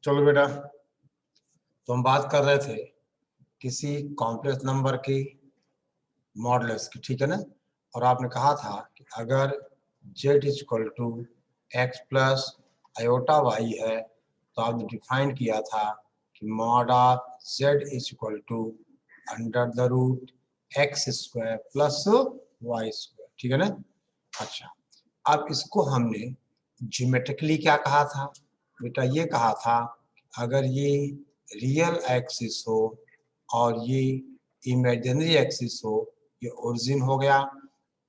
चलो बेटा, तो हम बात कर रहे थे किसी कॉम्प्लेक्स नंबर की मॉडुलस की, ठीक है ना। और आपने कहा था कि अगर z equal to x plus iota y है तो आपने डिफाइन किया था कि mod of z equal to under the root x square plus y square, ठीक है ना। अच्छा, अब इसको हमने ज्योमेट्रिकली क्या कहा था बेटा? ये कहा था अगर ये रियल एक्सिस हो और ये इमेजिनरी एक्सिस हो, ये ओरिजिन हो गया।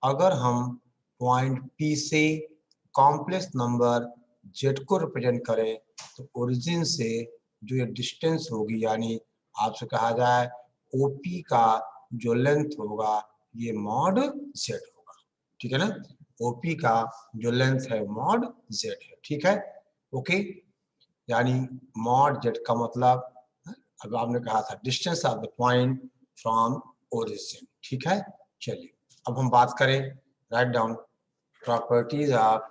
अगर हम पॉइंट P से कॉम्प्लेक्स नंबर Z को रिप्रेजेंट करें तो ओरिजिन से जो ये डिस्टेंस होगी, यानी आपसे कहा जाए OP का जो लेंथ होगा ये मॉड Z होगा, ठीक है ना। OP का जो लेंथ है मॉड Z है, ठीक है, ओके। यानी मॉड Z का मतलब, अब आपने कहा था distance of the point from origin, ठीक है। चलिए अब हम बात करें, write down properties of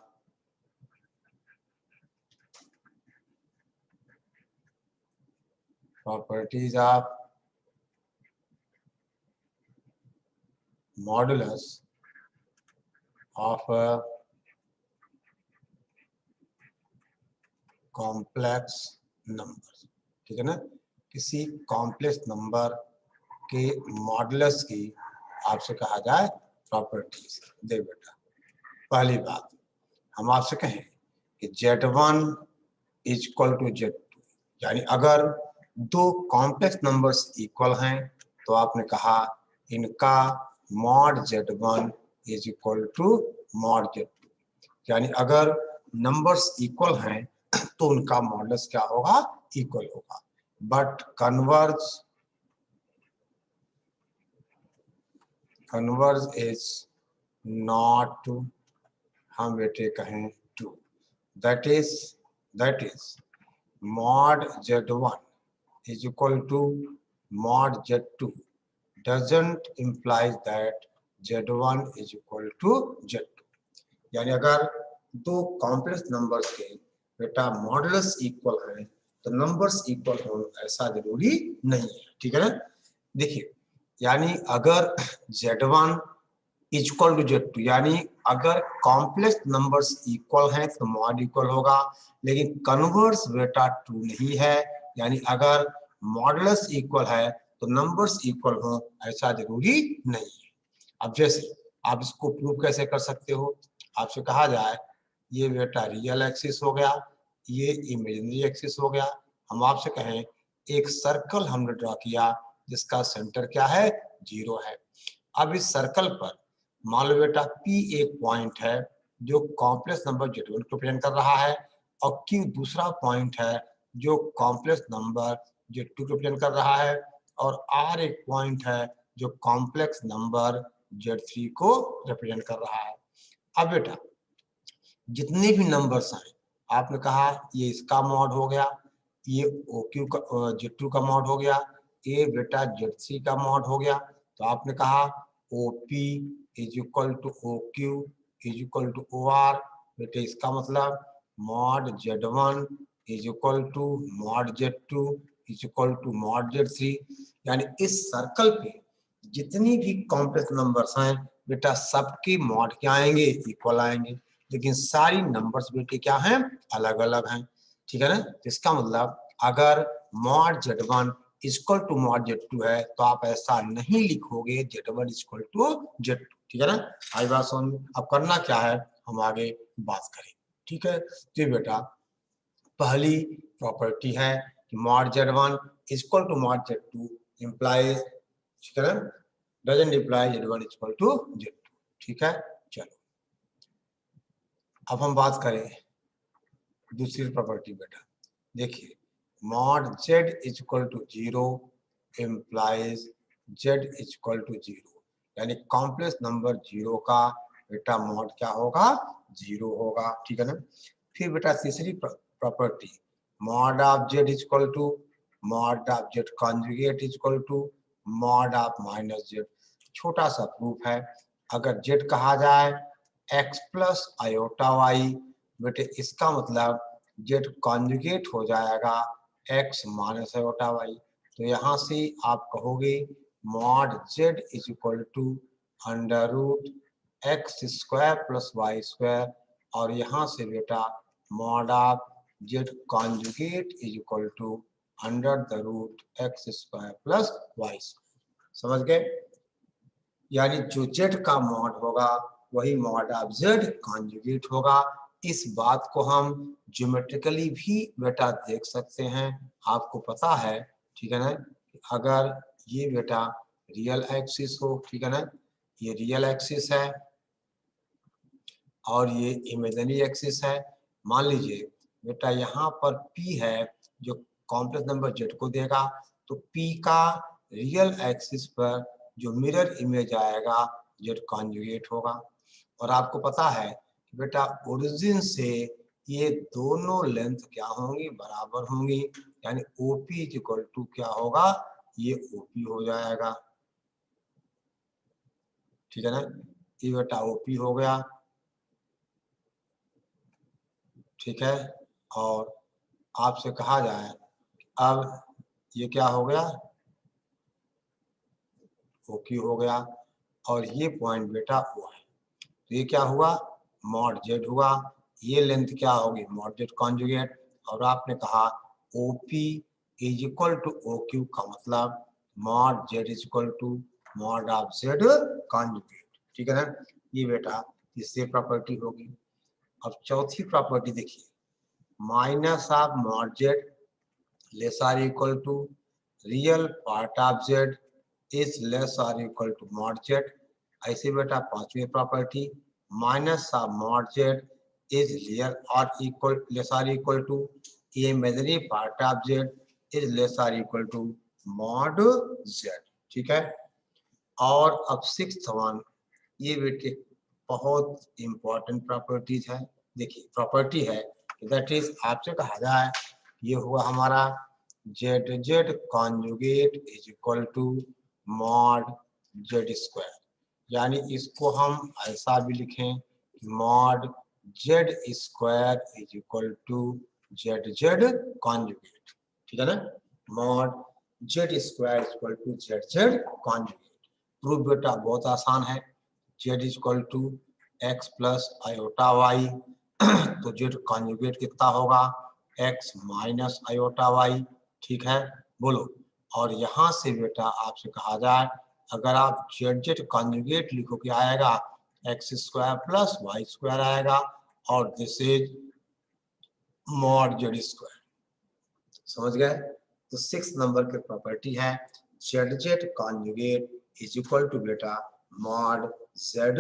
modulus of complex number, ठीक है ना। किसी कॉम्प्लेक्स नंबर के मॉडुलस की आपसे कहा जाए प्रॉपर्टीज। दे बेटा, पहली बात हम आपसे कहें कि Z1 is equal to Z2, यानी अगर दो कॉम्प्लेक्स नंबर्स इक्वल हैं तो आपने कहा इनका mod Z1 is equal to mod Z2, यानी अगर नंबर्स इक्वल हैं तो उनका मॉडुलस क्या होगा? इक्वल होगा। बट कन्वर्ज इज नॉट, हम बेटे कहें two, that is mod Z1 is equal to mod Z2 doesn't imply that Z1 is equal to Z2, यानी अगर दो कॉम्प्लेक्स नंबर्स के बेटा मॉडुलस इक्वल है तो नंबर्स इक्वल हो ऐसा जरूरी नहीं है, ठीक है ना। देखिए, यानी अगर Z1 इक्वल टू Z2, यानी अगर कॉम्प्लेक्स नंबर्स इक्वल हैं तो मॉड इक्वल होगा, लेकिन कन्वर्स बेटा ट्रू नहीं है, यानी अगर मॉडुलस इक्वल है तो नंबर्स इक्वल हो ऐसा जरूरी नहीं है। अब जैसे आप इसको प्रूव कैसे कर सकते हो? आपसे कहा जाए ये बेटा रियल एक्सिस हो गया, ये इमेजिनरी एक्सिस हो गया। हम आपसे कहें एक सर्कल हमने ड्रॉ किया जिसका सेंटर क्या है? 0 है। अब इस सर्कल पर मान लो बेटा P एक पॉइंट है जो कॉम्प्लेक्स नंबर Z1 को रिप्रेजेंट कर रहा है और Q दूसरा पॉइंट है जो कॉम्प्लेक्स नंबर Z2 को रिप्रेजेंट कर रहा है और R एक पॉइंट है जो कॉम्प्लेक्स नंबर Z3 को रिप्रेजेंट कर रहा है। अब बेटा जितने भी नंबर्स हैं, आपने कहा ये इसका मॉड हो गया, ये OQ का Z2 का मॉड हो गया, ये बेटा Z3 का मॉड हो गया, तो आपने कहा OP is equal to OQ is equal to OR, बेटे इसका मतलब mod Z1 is equal to mod Z2 is equal to mod Z3, यानी इस सर्कल पे जितनी भी कॉम्प्लेक्स नंबर्स हैं बेटा सबके मॉड क्या आएंगे? इक्वल आएंगे, लेकिन सारी नंबर्स बेटे क्या हैं? अलग अलग हैं, ठीक है ना। इसका मतलब अगर mod Z1 equal to mod Z2 है तो आप ऐसा नहीं लिखोगे Z1 इक्वल टू Z2, ठीक है ना। आई बात समझ में? अब करना क्या है, हम आगे बात करें, ठीक है। तो बेटा पहली प्रॉपर्टी है कि mod Z1 equal to mod Z2 implies, ठीक है ना, doesn't imply Z1 equal to Z2, ठीक है। चलो अब हम बात करें दूसरी प्रॉपर्टी बेटा। देखिए mod Z equal to 0 implies Z equal to 0, यानी कॉम्प्लेक्स नंबर 0 का बेटा मॉड क्या होगा? 0 होगा, ठीक है ना। फिर बेटा तीसरी property mod of Z equal to mod of Z conjugate equal to mod of minus Z। छोटा सा प्रूफ है, अगर Z कहा जाए x प्लस आयोटा वाई, बेटे इसका मतलब जेड कॉन्जुगेट हो जाएगा एक्स माइनस आयोटा वाई। तो यहाँ से आप कहोगे mod Z is equal to under root x square plus y square, और यहाँ से बेटा mod of z conjugate is equal to under the root x square plus y square. समझ गए? यानी जो जेड का मॉड होगा वही मॉड ऑफ जेड कॉन्जुगेट होगा। इस बात को हम ज्योमेट्रिकली भी बेटा देख सकते हैं। आपको पता है, ठीक है ना, अगर ये बेटा रियल एक्सिस हो, ठीक है ना, ये रियल एक्सिस है और ये इमेजिनरी एक्सिस है। मान लीजिए बेटा यहाँ पर P है जो कॉम्प्लेक्स नंबर जेड को देगा, तो P का रियल एक्सिस पर जो मिरर इमेज आएगा जेड कॉन्जुगेट होगा। और आपको पता है कि बेटा ओरिजिन से ये दोनों लेंथ क्या होंगी, बराबर होंगी, यानी OP इज इक्वल टू क्या होगा, ये OP हो जाएगा। ठीक है ना, ये बेटा OP हो गया। ठीक है, और आपसे कहा जाए अब ये क्या हो गया, OQ हो गया, और ये पॉइंट बेटा O है। तो ये क्या हुआ, मॉड जेड हुआ। ये लेंथ क्या होगी, मॉड जेड कॉन्जुगेट। और आपने कहा OP is equal to OQ का मतलब mod Z is equal to mod of z conjugate. ठीक है ना, ये बेटा इससे प्रॉपर्टी होगी। अब चौथी प्रॉपर्टी देखिए, minus of mod Z less or equal to real part of Z is less or equal to mod Z. ऐसे बेटा पांचवी property, minus of mod Z is real और equal less or equal to imaginary part of Z is less or equal to mod Z. ठीक है, और अब sixth one, ये बेटे बहुत इंपॉर्टेंट प्रॉपर्टीज है। देखिए प्रॉपर्टी है दैट इज, आपसे कहा जाए ये हुआ हमारा z z conjugate is equal to mod z square. यानी इसको हम ऐसा भी लिखें कि mod z square is equal to z z conjugate. ठीक है ना, mod z square is equal to z z conjugate. Proof बेटा बहुत आसान है, z is equal to x plus iota y. तो जेड कॉन्जुगेट कितना होगा, एक्स माइनस आयोटा वाई। ठीक है, बोलो। और यहाँ से बेटा आपसे कहा जाए अगर आप जेड जेड कॉन्जुगेट लिखो क्या आएगा, x square plus y square आएगा, और this is mod z square. समझ गए? तो 6 नंबर की प्रॉपर्टी है z z conjugate is equal to बेटा मॉड जेड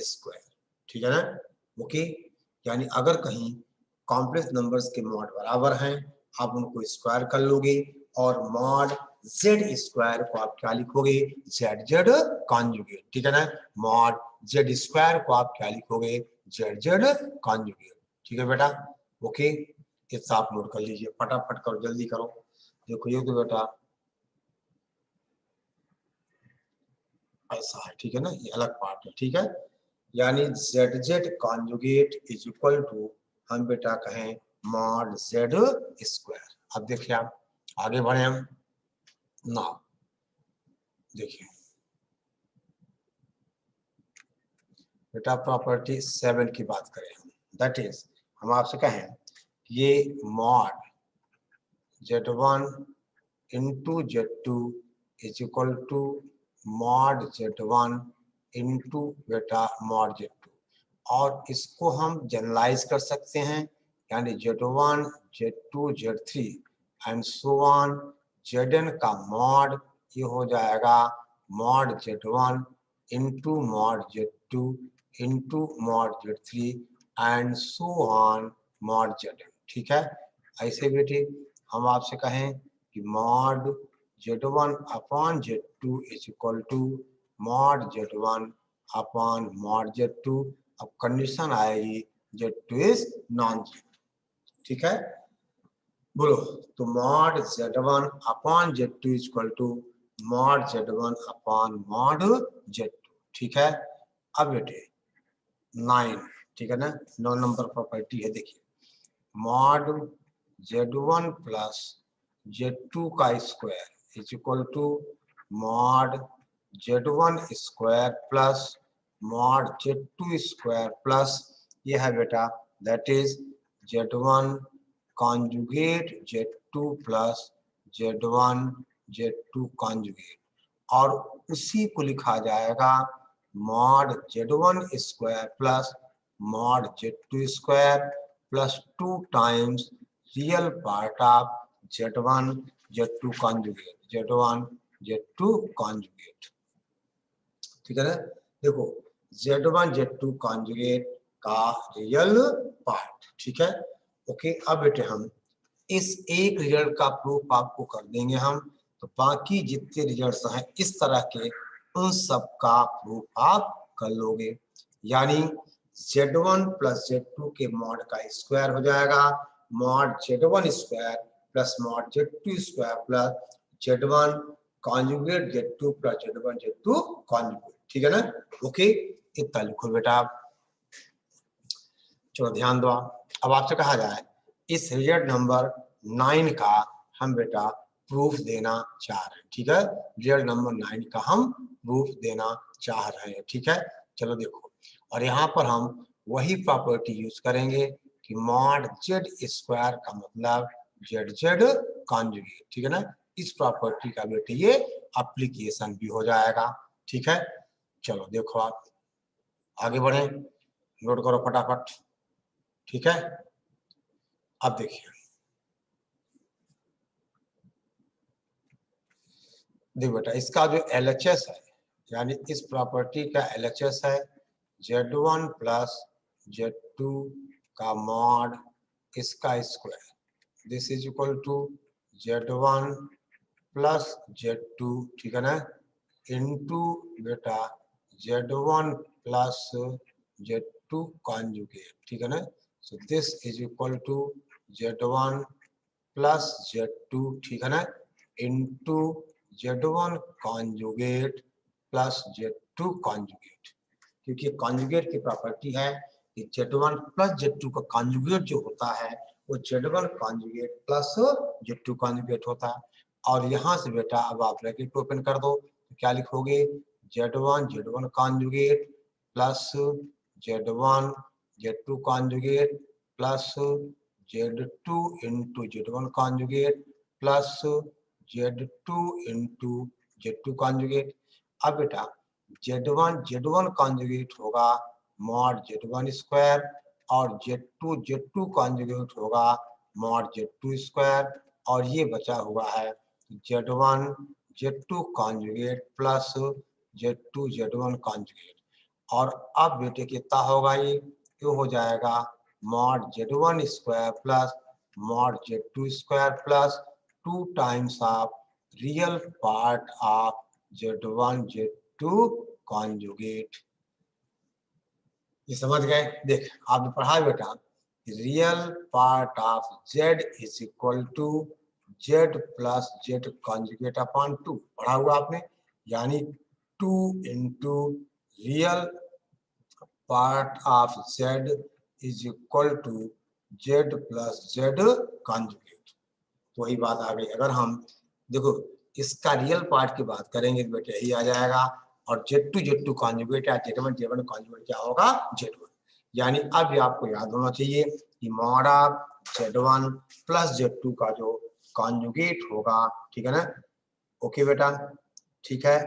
स्क्वायर। ठीक है ना, ओके। यानी अगर कहीं कॉम्प्लेक्स नंबर्स के मॉड बराबर हैं, आप उनको स्क्वायर कर लोगे, और मॉड जेड स्क्वायर को आप क्या लिखोगे, जेड जेड कॉन्जुगेट। ठीक है ना, मॉड जेड स्क्वायर को आप क्या लिखोगे, जेड जेड कॉन्जुगेट। ठीक है बेटा, ओके। इतना आप नोट कर लीजिए, फटाफट करो, जल्दी करो। देखो ये तो बेटा ऐसा है, ठीक है ना, ये अलग पार्ट है। ठीक है, यानी z z conjugate is equal to हम बेटा कहें मॉड जेड स्क्वायर। अब देखिए आप आगे बढ़े हम ना, देखिए बेटा प्रॉपर्टी 7 की बात करें हम, दैट इज हम आपसे कहें ये mod z1 into z2 is equal to mod z1 into बेटा मॉड z2, और इसको हम जनरलाइज कर सकते हैं, यानी z1 z2 z3 and so on zn का मॉड ये हो जाएगा mod z1 into mod z2 into mod z3 and so on mod zn। ठीक है, ऐसे बेटे हम आपसे कहें कि mod z1 upon z2 is equal to mod z1 upon mod z2। अब कंडीशन आएगी z2 इज नॉन जीरो। ठीक है, बोलो। तो mod z1 upon z2 is equal to mod z1 upon mod z2। ठीक है, अब बेटे 9, ठीक है ना, 9 नंबर प्रॉपर्टी है। देखिए मॉड z1 प्लस z2 का square is equal to mod z1 square plus mod z2 square plus ये है बेटा that is z1 conjugate z2 plus z1 z2 conjugate, और उसी को लिखा जाएगा mod z1 square plus mod z2 square plus 2 times real part of z1 z2 conjugate, z1 z2 conjugate. ठीक है ना, देखो z1 z2 कॉन्जुगेट का रियल पार्ट। ठीक है, ओके। अब बेटे हम इस एक रिजल्ट का प्रूफ आपको कर देंगे हम, तो बाकी जितने रिजल्ट्स हैं इस तरह के उन सब का प्रूफ आप कर लोगे। यानी z1 प्लस z2 के मॉड का स्क्वायर हो जाएगा mod z1 square plus mod z2 square plus z1 conjugate z2 plus z1 z2 conjugate. ठीक है ना, ओके। इतना लिखो बेटा आप। चलो ध्यान दो। अब आपसे कहा जाए इस रिजल्ट नंबर 9 का हम बेटा प्रूफ देना चाह रहे हैं। ठीक है, रिजल्ट नंबर 9 का हम प्रूफ देना चाह रहे हैं। ठीक है, चलो देखो, और यहाँ पर हम वही प्रॉपर्टी यूज करेंगे कि मॉड जेड स्क्वायर का मतलब जेड जेड कॉन्जुगेट। ठीक है ना, इस प्रॉपर्टी का बेटे ये एप्लीकेशन भी हो जाएगा। ठीक है, चलो देखो आप आगे बढ़े, नोट करो फटाफट। ठीक है, अब देखिए, देखो बेटा इसका जो LHS है, यानी इस प्रॉपर्टी का LHS है z1 प्लस z2 का मॉड इसका square, this is equal to z1 plus z2। ठीक है ना, इनटू बेटा z1 प्लस z2 कॉन्जुगेट। ठीक है ना, so this is equal to z1 plus z2। ठीक है ना, into z1 conjugate plus z2 conjugate, क्योंकि कॉन्जुगेट की प्रॉपर्टी है कि z1 प्लस z2 का कॉन्जुगेट जो होता है वो z1 conjugate plus z2 conjugate होता है। और यहाँ से बेटा अब आप ब्रैकेट ओपन कर दो तो क्या लिखोगे z1 conjugate plus z1 z2 conjugate plus z2 into z1 conjugate plus z2 into z2 conjugate. अब बेटा z1 कॉन्जुगेट होगा मॉड z1 स्क्वायर और z2 कॉन्जुगेट होगा मॉड z2 स्क्वायर, और ये बचा हुआ है z1 z2 conjugate plus z1 conjugate. और अब बेटे कितना होगा ये हो जाएगा mod z1 square plus mod z2 square plus 2 times of real part of z1 z2 conjugate. ये समझ गए? देख आपने पढ़ा बेटा real part of z is equal to z plus z conjugate upon 2 पढ़ा हुआ आपने, यानी 2 into real part of z is equal to z plus z conjugate. तो वही बात आ गई। अगर हम देखो इसका रियल पार्ट की बात करेंगे तो बेटा यही आ जाएगा, और z2 कॉन्जुगेट या z1 कॉन्जुगेट क्या होगा z1। यानी अब ये आपको याद होना चाहिए कि mod of z1 plus z2 का जो कॉन्जुगेट होगा। ठीक है ना, ओके बेटा, ठीक है।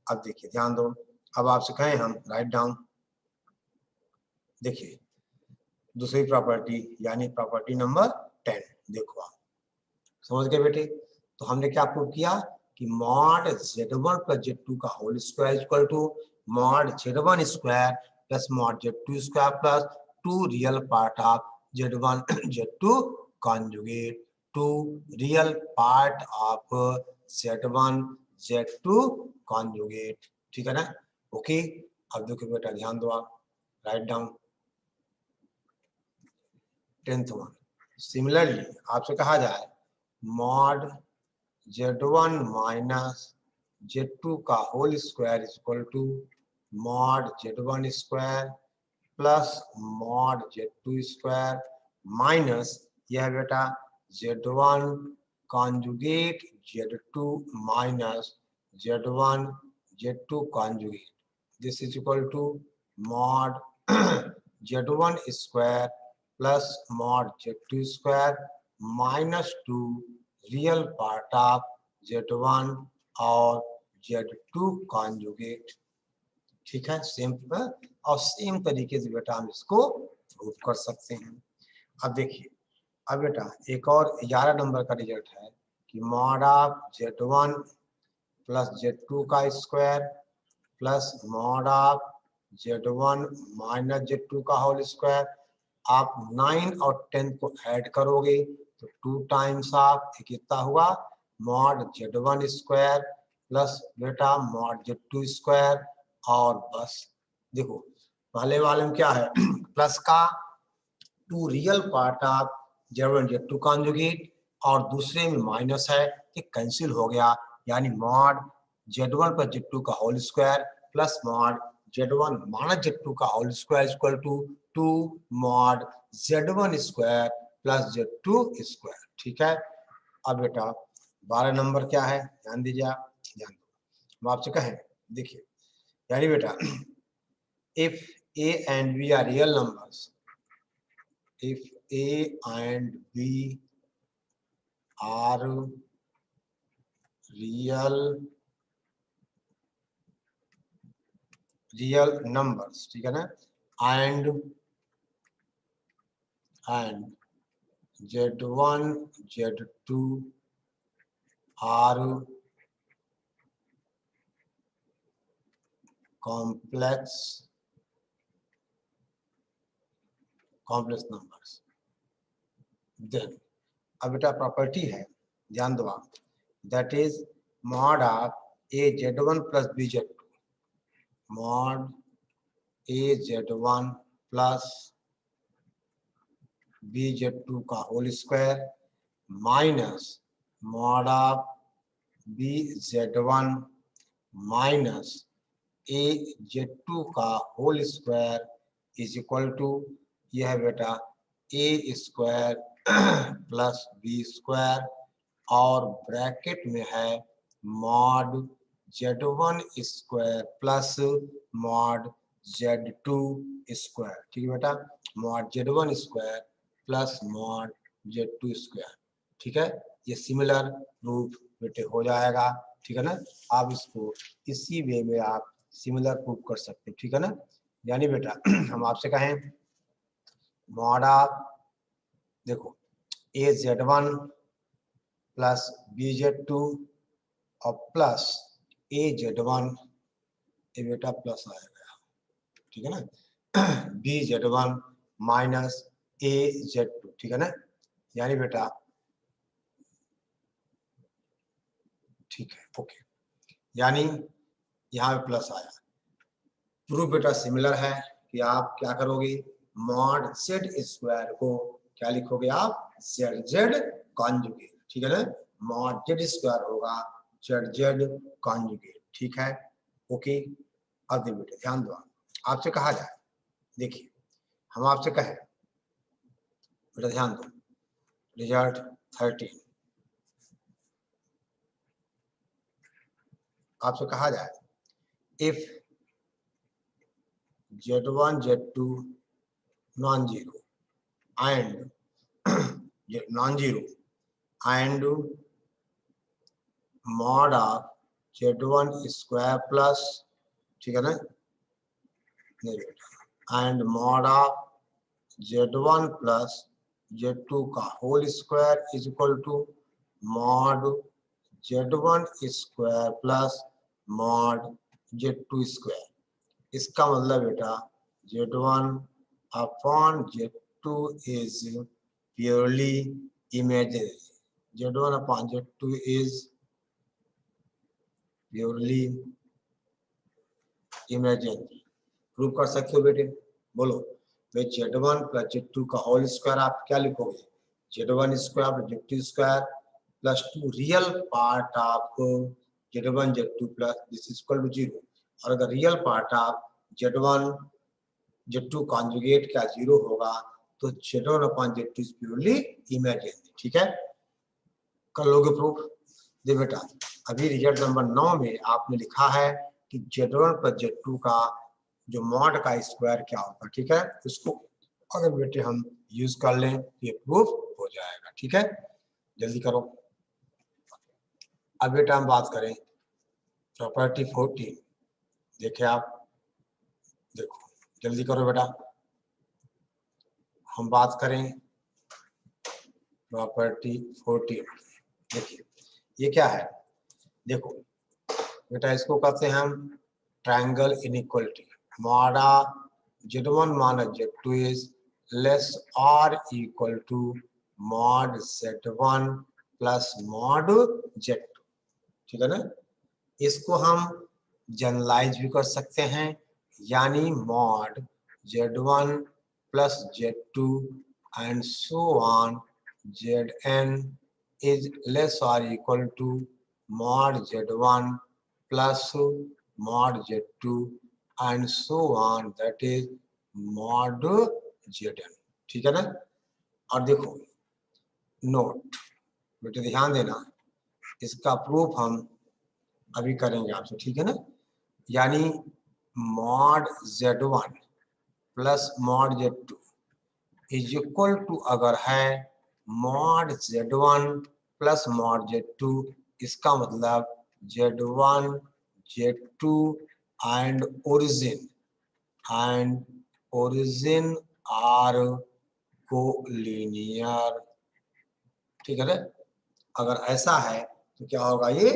अब देखिए ध्यान दो, अब आपसे कहें हम राइट डाउन, देखिए दूसरी प्रॉपर्टी यानी प्रॉपर्टी नंबर 10 देखो आप समझ गए बेटे। तो हमने क्या प्रूव किया कि मॉड z1 प्लस z2 का whole square equal to mod z1 square plus mod z2 square plus 2 real part of z1 z2 conjugate, 2 real part of z1 z2 conjugate. ठीक है ना, ओके। अब देखो बेटा ध्यान दो आप, write down 10th one. Similarly आपसे कहा जाए मॉड z1 माइनस z2 का whole square equal to mod z1 square plus mod z2 square minus यह है बेटा Z1 conjugate Z2 minus Z1 Z2 conjugate, this is equal to mod Z1 square plus mod Z2 square minus 2 real part of Z1 और Z2 conjugate. ठीक है, same और same तरीके से बेटा हम इसको प्रूव कर सकते हैं। अब देखिए, अब बेटा एक और 11 नंबर का रिजल्ट है कि mod of Z1 plus Z2 का square plus mod of Z1 minus Z2 का होल स्क्वायर। आप 9 और 10 को ऐड करोगे तो 2 टाइम्स ऑफ कितना हुआ मॉड Z1 स्क्वायर प्लस बेटा मॉड Z2 स्क्वायर। और बस देखो पहले वाले में क्या है प्लस का 2 real part of Z1 Z2 conjugate और दूसरे में माइनस है कि कैंसिल हो गया, यानी मॉड Z1 पर Z2 का whole square plus mod Z1 minus Z2 का whole square equal to 2 mod Z1 square plus Z2 square. ठीक है, अब बेटा 12 नंबर क्या है ध्यान दीजिए आप, ध्यान दो। हम आपसे कहें देखिए, यानी बेटा if A and B are real numbers, if A and B are real numbers, ठीक है ना, and Z1 Z2 are complex numbers, then अब बेटा प्रॉपर्टी है ध्यान दो आप, that is mod of A Z1 plus B Z2, mod A Z1 plus B Z2 का whole square minus mod of B Z1 minus A Z2 का whole square is equal to यह है बेटा A square plus B square और bracket में है mod Z1 square plus mod Z2 square. ठीक है बेटा, mod Z1 square plus mod Z2 square. ठीक है, ये सिमिलर प्रूफ बेटे हो जाएगा। ठीक है ना, आप इसको इसी वे में आप सिमिलर प्रूफ कर सकते हैं। ठीक है ना, यानी बेटा हम आपसे कहें मॉड ऑफ देखो A Z1 plus B Z2 और प्लस A Z1, ये बेटा प्लस आएगा। ठीक है ना, B Z1 minus A Z2। ठीक है ना, यानी बेटा ठीक है ओके, यानी यहाँ पे प्लस आया। प्रूफ बेटा सिमिलर है कि आप क्या करोगे मॉड Z स्क्वायर को क्या लिखोगे आप ZZ कॉन्जुगेट। ठीक है ना, मॉड Z स्क्वायर होगा ZZ कॉन्जुगेट। ठीक है ओके। अब देखिए बेटा ध्यान दो, आपसे कहा जाए, देखिए हम आपसे कहें बेटा ध्यान दो, रिजल्ट 13 आपसे कहा जाए if Z1 Z2 non zero and non-zero and mod of Z1 square plus, ठीक है ना, नहीं बेटा, and mod of Z1 plus Z2 का whole square is equal to mod Z1 square plus mod Z2 square. इसका मतलब बेटा Z1 upon Z2 is purely imaginary, Z1 upon Z2 is purely imaginary। Prove कर सकते हो बेटे, बोलो भाई Z1 प्लस Z2 का होल स्क्वायर आप क्या लिखोगे Z1 square plus Z2 square plus 2 real part of Z1 Z2 plus this is equal to 0। और अगर real part of Z1 Z2 conjugate क्या 0 होगा तो Z1/Z2 इज प्योरली इमेजिनरी। ठीक है, कर लोगे प्रूफ। दे बेटा अभी रिजल्ट नंबर 9 में आपने लिखा है कि Z1/Z2 का जो मॉड का स्क्वायर क्या होगा। ठीक है, उसको अगर बेटे हम यूज कर लें ये प्रूफ हो जाएगा। ठीक है, जल्दी करो। अब बेटा हम बात करें प्रॉपर्टी 14। देखिए आप, देखो जल्दी करो बेटा। हम बात करें प्रॉपर्टी 14। देखिए ये क्या है, देखो बेटा इसको कहते हैं हम triangle inequality. Mod Z1 minus Z2 is less और equal to mod Z1 plus mod Z2। ठीक है ना, इसको हम जनरलाइज भी कर सकते हैं, यानी mod Z1 plus Z2 and so on Zn is less or equal to mod Z1 plus mod Z2 and so on, that is mod Zn। ठीक है ना, और देखो नोट बेटे ध्यान देना, इसका प्रूफ हम अभी करेंगे आपसे। ठीक है ना, यानी mod Z1 plus mod Z2 is equal to अगर है mod Z1 plus mod Z2, इसका मतलब Z1 Z2 and origin are collinear. ठीक है ना, अगर ऐसा है तो क्या होगा, ये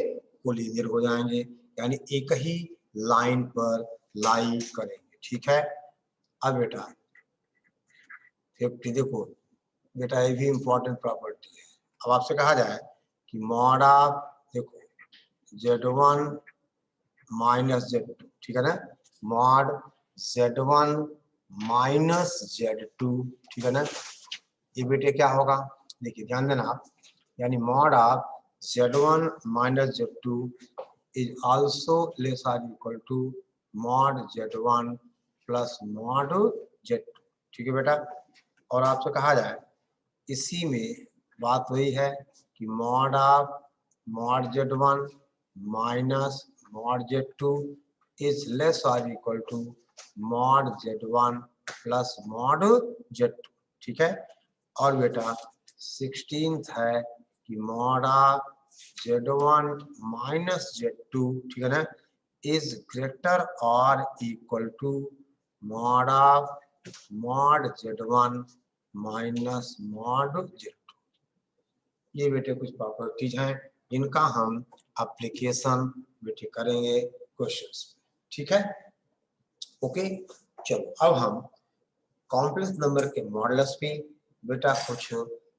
कोलिनियर हो जाएंगे, यानी एक ही लाइन पर लाई करेंगे। ठीक है, अब बेटा 50 देखो बेटा ये भी इंपॉर्टेंट प्रॉपर्टी है। अब आपसे कहा जाए कि मॉड ऑफ देखो Z1 माइनस Z2। ठीक है ना, मॉड Z1 माइनस Z2। ठीक है ना, ये बेटे क्या होगा, देखिए ध्यान देना आप, यानी mod of Z1 minus Z2 is also less और equal to mod Z1 plus mod Z2। ठीक है बेटा, और आपसे कहा जाए इसी में बात वही है कि mod of mod Z1 minus mod Z2 is less और equal to mod Z1 plus mod Z2। ठीक है, और बेटा 16th है कि mod of Z1 minus Z2। ठीक है ना, इज ग्रेटर और equal to mod of mod Z1 minus mod Z2। ये बेटे कुछ प्रॉपर्टीज हैं जिनका हम एप्लीकेशन बेटे करेंगे क्वेश्चंस में। ठीक है, ओके। चलो अब हम कॉम्प्लेक्स नंबर के मॉडल्स पे बेटा कुछ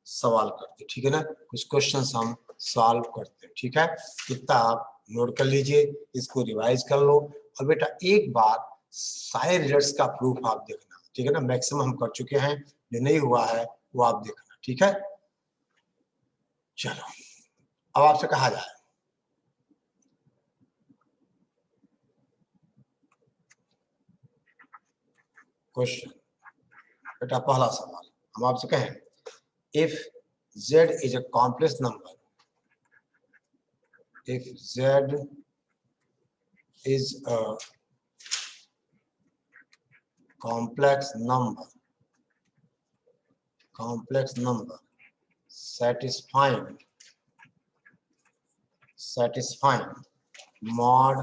सवाल करते। ठीक है ना, कुछ क्वेश्चंस हम सॉल्व करते हैं। ठीक है, इतना आप नोट कर लीजिए, इसको रिवाइज कर लो, और बेटा एक बार सारे रिजल्ट्स का प्रूफ आप देखना। ठीक है ना, मैक्सिमम हम कर चुके हैं, जो नहीं हुआ है वो आप देखना। ठीक है, चलो अब आपसे कहा जाए क्वेश्चन, बेटा पहला सवाल हम आपसे कहें, if Z is a complex number, if Z is a complex number satisfying mod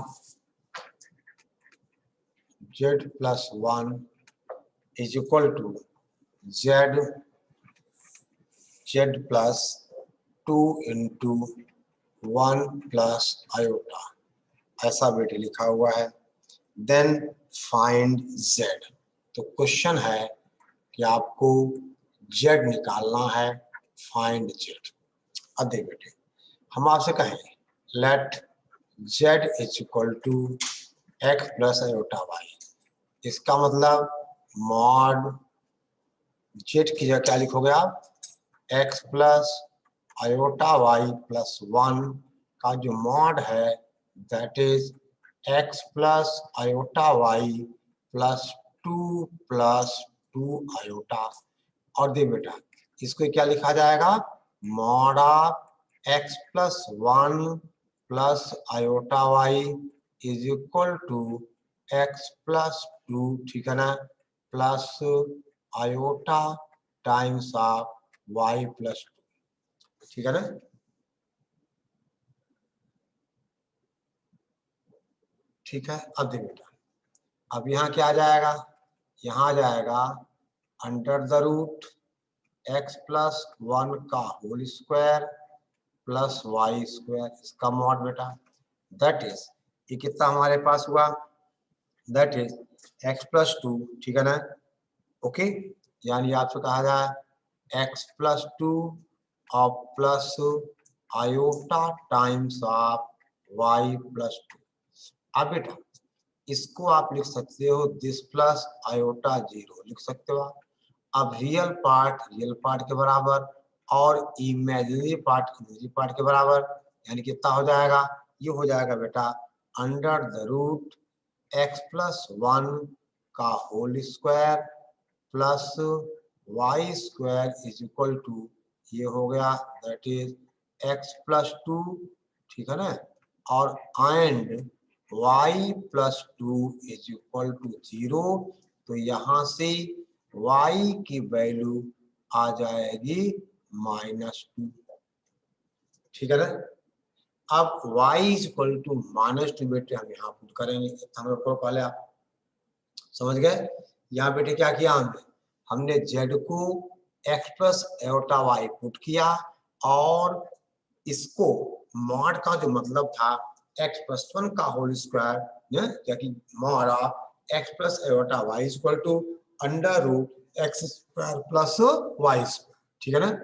Z plus 1 is equal to Z plus 2 into 1 plus iota, ऐसा बेटे लिखा हुआ है। देन फाइंड Z, तो क्वेश्चन है कि आपको Z निकालना है, फाइंड Z। अब देख बेटे हम आपसे कहें let Z is equal to x plus iota y, इसका मतलब मॉड Z की जगह क्या लिखोगे आप, x plus iota y plus 1 का जो मॉड है that is x plus iota y plus 2 iota, और दे बेटा इसको क्या लिखा जाएगा, mod of x plus one plus iota y is equal to x plus two, ठीक है ना, plus iota times of y plus two, ठीक है ना। ठीक है, अब देखिए बेटा, अब यहाँ क्या आ जाएगा, यहाँ आ जाएगा under the root x plus one का whole square plus y square, इसका मॉड बेटा, दैट इज ये कितना हमारे पास हुआ, that is x plus two, ठीक है ना, ओके, यानी आपसे कहा जाए एक्स प्लस टू और plus iota times of y plus two. अब बेटा इसको आप लिख सकते हो दिस प्लस आयोटा जीरो लिख सकते हो आप। अब रियल पार्ट के बराबर और इमेजिनरी पार्ट के बराबर, यानी कितना हो जाएगा, ये हो जाएगा बेटा under the root x plus one का whole square plus y square is equal to, ये हो गया that is x plus two, ठीक है ना, और and y plus two is equal to zero, तो यहां से y की वैल्यू आ जाएगी -2, ठीक है ना। अब y इज इक्वल टू -2 बेटे हम यहाँ पुट करेंगे, हमको पहले आप समझ गए। यहाँ बेटे क्या किया हमने z को x plus iota y put किया और इसको मॉड का जो मतलब था एक्स प्लस वन का whole square mod of x plus iota y equal to under root x square plus y square, ठीक है ना।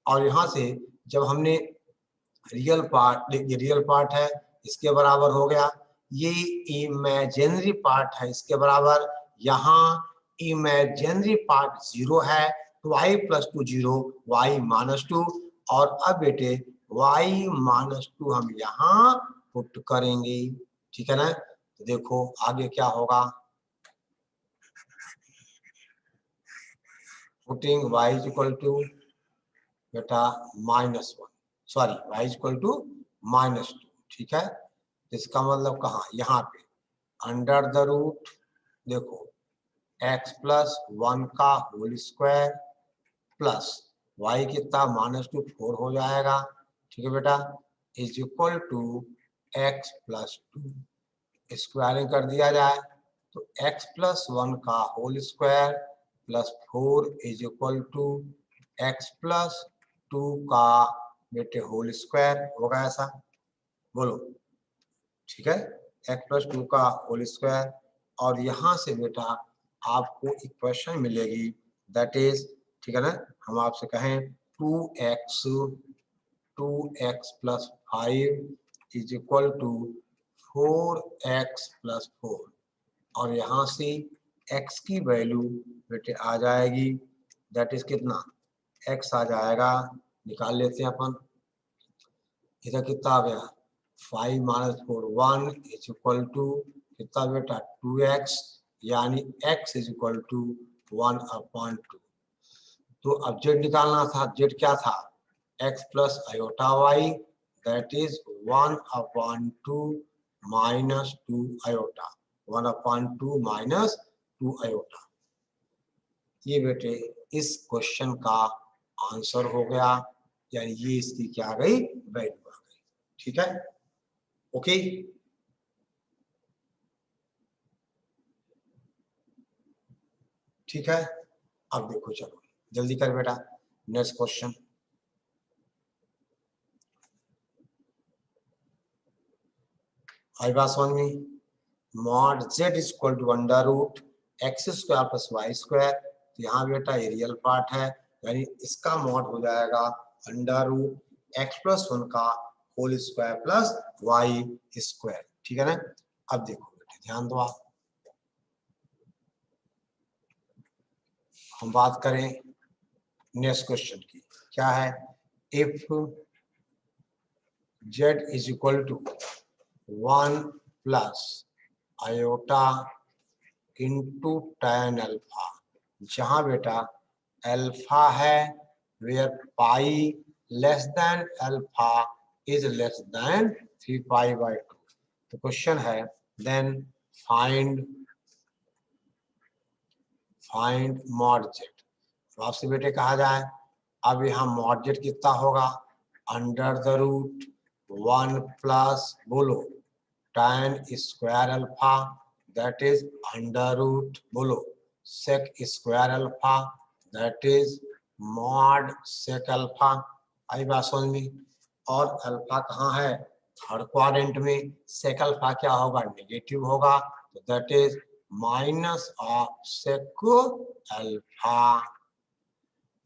और यहाँ से जब हमने रियल पार्ट है इसके बराबर हो गया, ये इमेजिनरी पार्ट है इसके बराबर, यहाँ इमेजिनरी पार्ट जीरो है तो y plus two zero y minus two, और अब बेटे y माइनस टू हम यहाँ पुट करेंगे, ठीक है ना। तो देखो आगे क्या होगा, पुटिंग y इक्वल टू बेटा -1, सॉरी y इक्वल टू -2, ठीक है। इसका मतलब कहाँ, यहाँ पे अंडर द रूट देखो x प्लस वन का होल स्क्वायर प्लस y कितना -2 4 हो जाएगा, ठीक है बेटा, is equal to x plus two, squaring कर दिया जाए तो x प्लस वन का whole square plus 4 is equal to x plus two का बेटे होल स्क्वायर होगा, ऐसा बोलो, ठीक है, x प्लस टू का होल स्क्वायर। और यहाँ से बेटा आपको इक्वेशन मिलेगी दैट इज, ठीक है ना, हम आपसे कहें 2x plus 5 is equal to 4x plus 4, और यहाँ से x की वैल्यू बेटे आ जाएगी दैट इज कितना, x आ जाएगा, निकाल लेते हैं अपन, इधर कितना आ गया 5 माइनस 4 1 इज इक्वल टू कितना बेटा 2x, यानी x इज इक्वल टू 1/2। तो अब z निकालना था, z क्या था x plus iota y that is 1/2 minus 2 iota, 1/2 minus 2 iota. ये बेटे इस क्वेश्चन का आंसर हो गया, यानी ये इसकी क्या आ गई, वैल्यू आ गई, ठीक है, ओके। ठीक है, अब देखो चलो जल्दी कर बेटा, नेक्स्ट क्वेश्चन, आई बात समझ में, mod z is equal to under root x square plus y square, तो यहाँ बेटा ये रियल पार्ट है, यानी इसका मॉड हो जाएगा under root x plus one का whole square plus y square, ठीक है ना। अब देखो बेटे ध्यान दो आप, हम बात करें नेक्स्ट क्वेश्चन की, क्या है, if z is equal to 1 plus iota into tan alpha, जहां बेटा अल्फा है, where pi less than alpha is less than 3 pi by 2। तो क्वेश्चन है देन फाइंड मॉड जेड। तो आपसे बेटे कहा जाए अब यहाँ मॉड जेड कितना होगा, अंडर द रूट 1 प्लस बोलो tan square alpha that is under root बोलो sec square alpha that is mod sec alpha. आई बात समझ में। और अल्फा कहाँ है, थर्ड क्वाड्रेंट में। सेक अल्फा क्या होगा, नेगेटिव होगा, तो that is minus of sec alpha.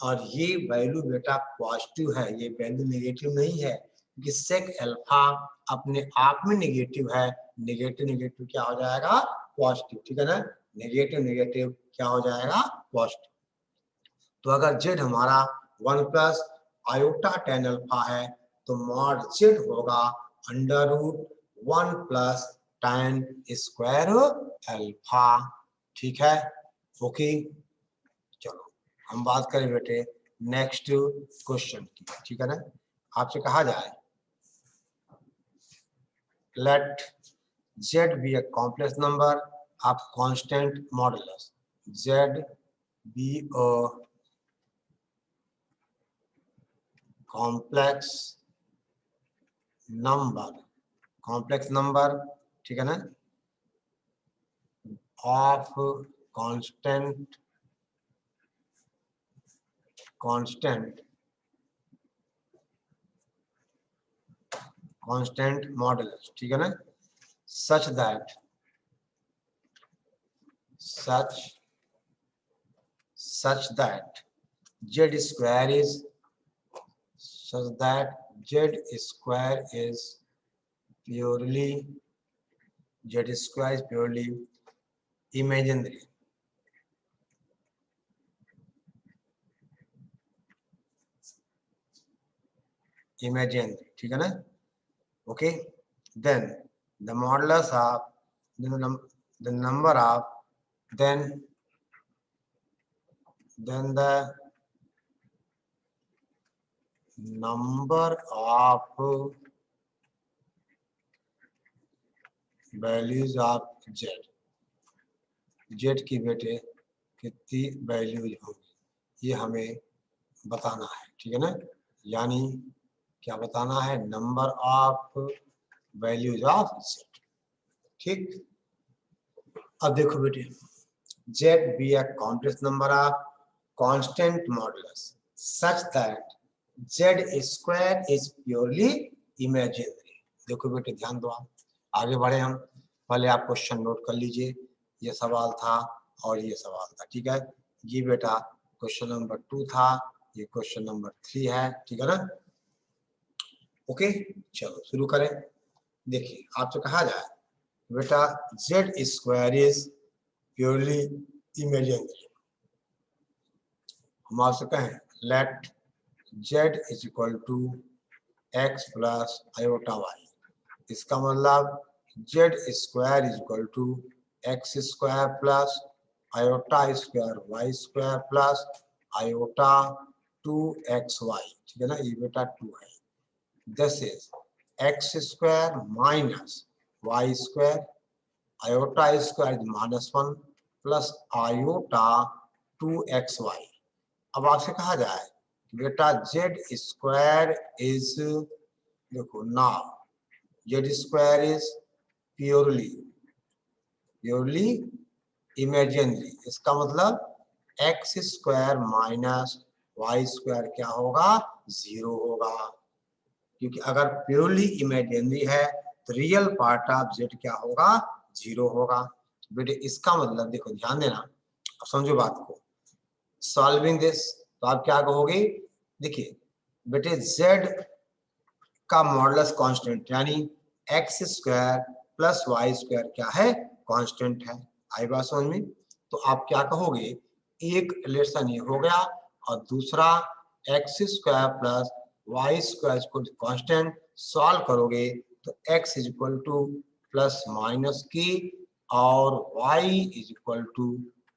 और ये वैल्यू बेटा पॉजिटिव है, ये वैल्यू नेगेटिव नहीं है, क्योंकि सेक अल्फा अपने आप में नेगेटिव है। नेगेटिव नेगेटिव क्या हो जाएगा, पॉजिटिव, ठीक है ना। नेगेटिव नेगेटिव क्या हो जाएगा, पॉजिटिव। तो अगर जेड हमारा 1 प्लस आयोटा tan अल्फा है तो मॉड जेड होगा under root 1 plus tan square alpha. ठीक है, ओके। चलो हम बात करें बेटे नेक्स्ट क्वेश्चन की, ठीक है ना। आपसे कहा जाए let z be a complex number of constant modulus, z be a complex number, ठीक है ना, ऑफ कांस्टेंट मॉडुलस, ठीक है ना, such that z square is purely imaginary, ठीक है ना, okay. then the modulus of the number of then the number of values of Z की बेटे कितनी वैल्यूज होगी ये हमें बताना है, ठीक है ना। यानी क्या बताना है, number of values of z. ठीक, अब देखो बेटे z be a complex number of constant modulus such that z square is purely imaginary. देखो बेटे ध्यान दो, आप आगे बढ़े हम, पहले आप क्वेश्चन नोट कर लीजिए, ये सवाल था और ये सवाल था, ठीक है। ये बेटा क्वेश्चन नंबर 2 था, ये क्वेश्चन नंबर 3 है, ठीक है ना, ओके। चलो शुरू करें। देखिए आपसे कहा जाए बेटा z square is purely imaginary, हम आपसे कहें let z is equal to x plus iota y, इसका मतलब z square is equal to x square plus iota square y square plus iota 2xy, ठीक है ना, ये बेटा 2 है। This is x square minus y square iota square -1 plus iota 2xy। अब आपसे कहा जाए बेटा जेड स्क्वायर इज, देखो now z square is purely imaginary, इसका मतलब x square minus y square क्या होगा, 0 होगा, क्योंकि अगर प्योरली इमेजिनरी है तो रियल पार्ट ऑफ जेड क्या होगा, 0 होगा। बेटे इसका मतलब देखो ध्यान देना, अब समझो बात को, सॉल्विंग दिस तो आप क्या कहोगे, देखिए बेटे जेड का मॉडुलस कांस्टेंट यानी x square plus y square क्या है, कांस्टेंट है। आई बात समझ में। तो आप क्या कहोगे, एक रिलेशन ये हो गया और दूसरा x square plus y square को कांस्टेंट सॉल्व करोगे तो x is equal to plus minus k और y is equal to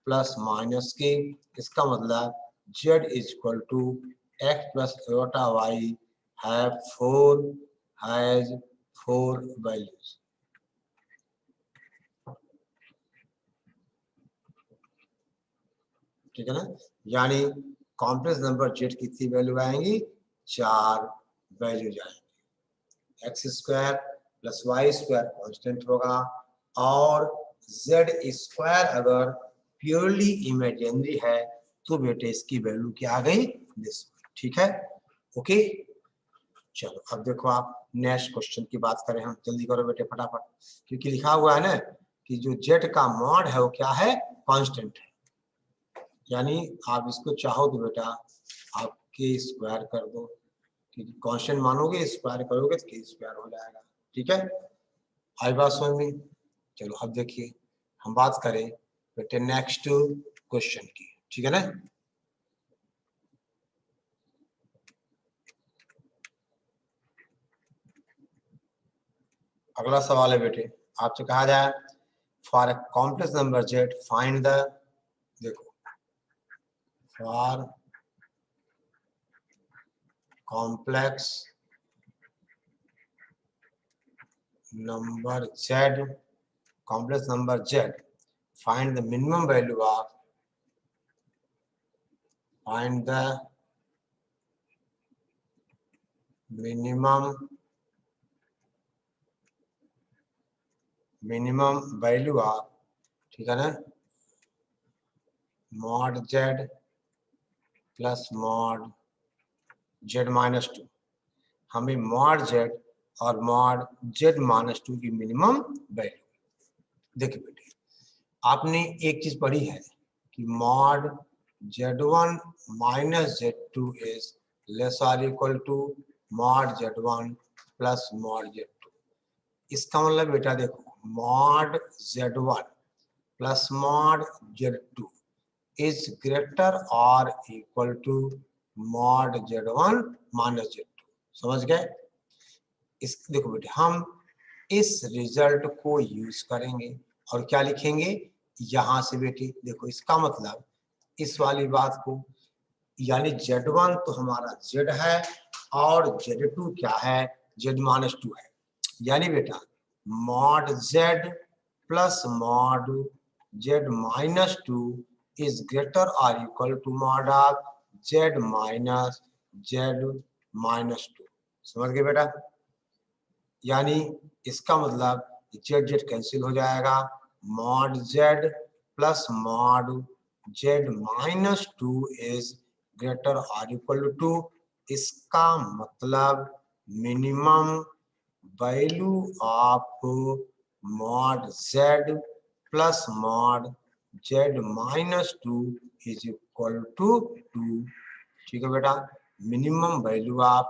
plus minus k, इसका मतलब z is equal to x plus iota y has four values. ठीक है ना, यानी कॉम्प्लेक्स नंबर z की कितनी वैल्यू आएंगी, 4 वैल्यू आएंगी। X square plus y square constant होगा और जेड स्क्वायर अगर प्योरली इमेजिनरी है तो बेटे इसकी वैल्यू क्या आ गई, दिस। ठीक है, ओके। चलो अब देखो आप नेक्स्ट क्वेश्चन की बात करें हम, जल्दी करो बेटे फटाफट, क्योंकि लिखा हुआ है ना कि जो जेड का मॉड है वो क्या है, कांस्टेंट है, यानी आप इसको चाहो तो बेटा आप के स्क्वायर कर दो, क्योंकि कांस्टेंट मानोगे स्क्वायर करोगे तो के स्क्वायर हो जाएगा। ठीक है, आई बात समझ में। चलो अब देखिए हम बात करें बेटे नेक्स्ट क्वेश्चन की, ठीक है ना। अगला सवाल है बेटे, आपसे कहा जाए for a complex number Z find the, देखो for complex number Z, complex number Z find the minimum value of, find the minimum value of, ठीक है ना, mod z plus mod z minus 2। हमें mod z और mod z minus 2 की minimum value, देखिए बेटे आपने एक चीज पढ़ी है कि mod z1 minus z2 is less और equal to mod z1 plus mod z2। इसका मतलब बेटा देखो mod z1 plus mod z2 is greater और equal to mod z1 minus z2। समझ गए, इस देखो बेटे हम इस रिजल्ट को यूज करेंगे और क्या लिखेंगे यहां से बेटे, देखो इसका मतलब इस वाली बात को, यानी z1 तो हमारा z है और z2 क्या है, z माइनस 2 है, यानी बेटा mod z plus mod z minus 2 is greater और equal to mod of z minus z minus 2। समझ गए बेटा, यानी इसका मतलब जेड जेड कैंसिल हो जाएगा, mod z plus mod z minus 2 is greater और इक्वल टू, इसका मतलब minimum value of mod z plus mod z minus 2 is equal to 2। ठीक है बेटा, minimum value of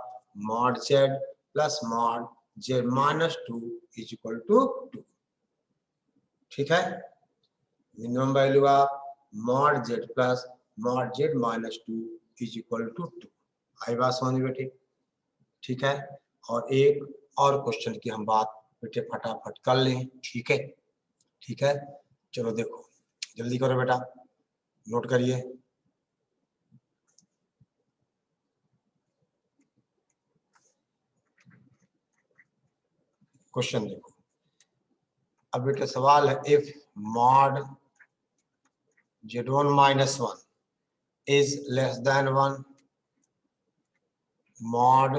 mod z plus mod z minus 2 is equal to 2। ठीक है, minimum value of mod z plus mod z minus 2 is equal to 2। आई बात समझ बेटे, ठीक है। और एक और क्वेश्चन की हम बात बेटे फटाफट कर लें, ठीक है, ठीक है। चलो देखो जल्दी करो बेटा, नोट करिए। क्वेश्चन देखो, अब बेटे सवाल है if mod z1 minus 1 is less than 1, mod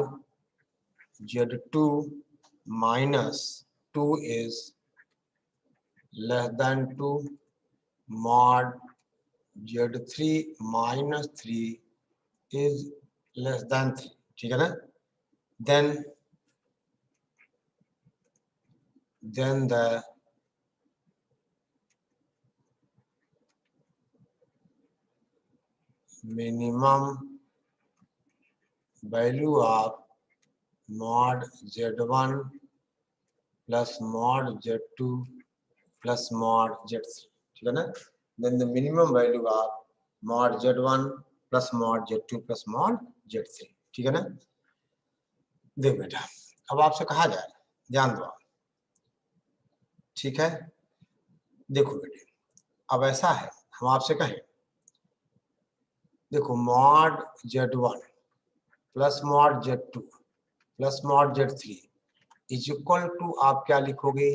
z2 minus 2 is less than 2, mod z3 minus 3 is less than 3। ठीक है ना, then the minimum value of mod z1 plus mod z2 plus mod z3। ठीक है ना, then the minimum value of mod z1 plus mod z2 plus mod z3। ठीक है ना, देख बेटा अब आपसे कहा जाए, ध्यान दो, ठीक है। देखो बेटे अब ऐसा है, हम आपसे कहें देखो mod Z1 plus mod Z2 plus mod Z3 is equal to आप क्या लिखोगे,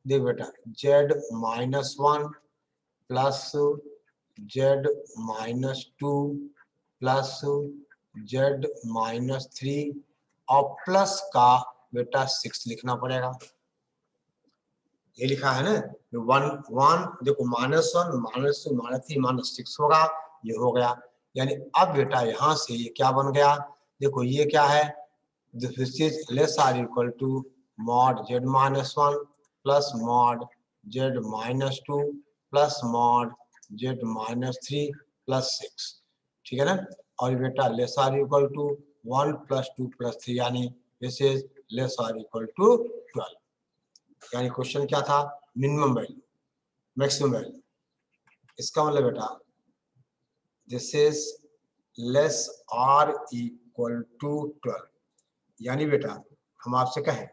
देख बेटा Z-1 plus Z-2 plus Z-3 और प्लस का बेटा 6 लिखना पड़ेगा। ये लिखा है ना 1 देखो -1 -2 -3 -6 होगा, ये हो गया। यानी अब बेटा यहां से ये क्या बन गया, देखो ये क्या है, this is less or equal to mod Z-1 plus mod Z-2 plus mod Z-3 plus 6, ठीक है ना। और बेटा less or equal to 1 plus 2 plus 3 यानी this is less or equal to 12। यानी क्वेश्चन क्या था, मिनिमम वैल्यू मैक्सिमम वैल्यू। इसका मतलब बेटा this is less or equal to 12। यानी बेटा हम आपसे कहें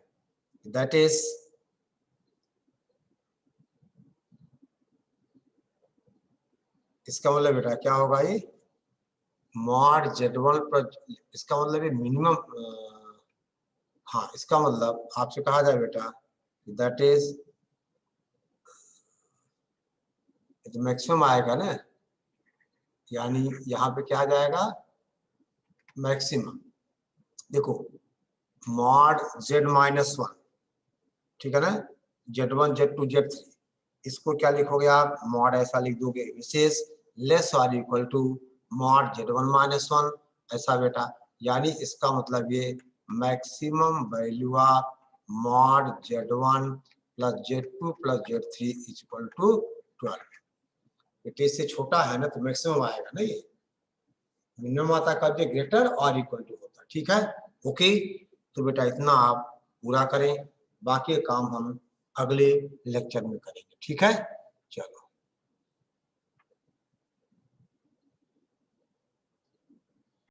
दैट इज इसका मतलब बेटा क्या होगा, ये मॉड Z1 पर, इसका मतलब ये मिनिमम, हाँ इसका मतलब आपसे कहा जाए बेटा दैट इज मैक्सिमम आएगा ना, यानी यहाँ पे क्या आ जाएगा मैक्सिमम। देखो मॉड Z-1, ठीक है ना, Z1 Z2 Z3 इसको क्या लिखोगे आप, मॉड ऐसा लिख दोगे विशेष लेस और इक्वल टू मॉड Z1-1 ऐसा बेटा। यानी इसका मतलब ये maximum value of mod Z1 plus Z2 plus Z3 is equal to 12। बेटे इससे छोटा है ना तो मैक्सिमम आएगा ना, ये मिनिमम आता कब, जो ग्रेटर और इक्वल टू होता, ठीक है। ओके तो बेटा इतना आप पूरा करें, बाकी काम हम अगले लेक्चर में करेंगे, ठीक है। चलो।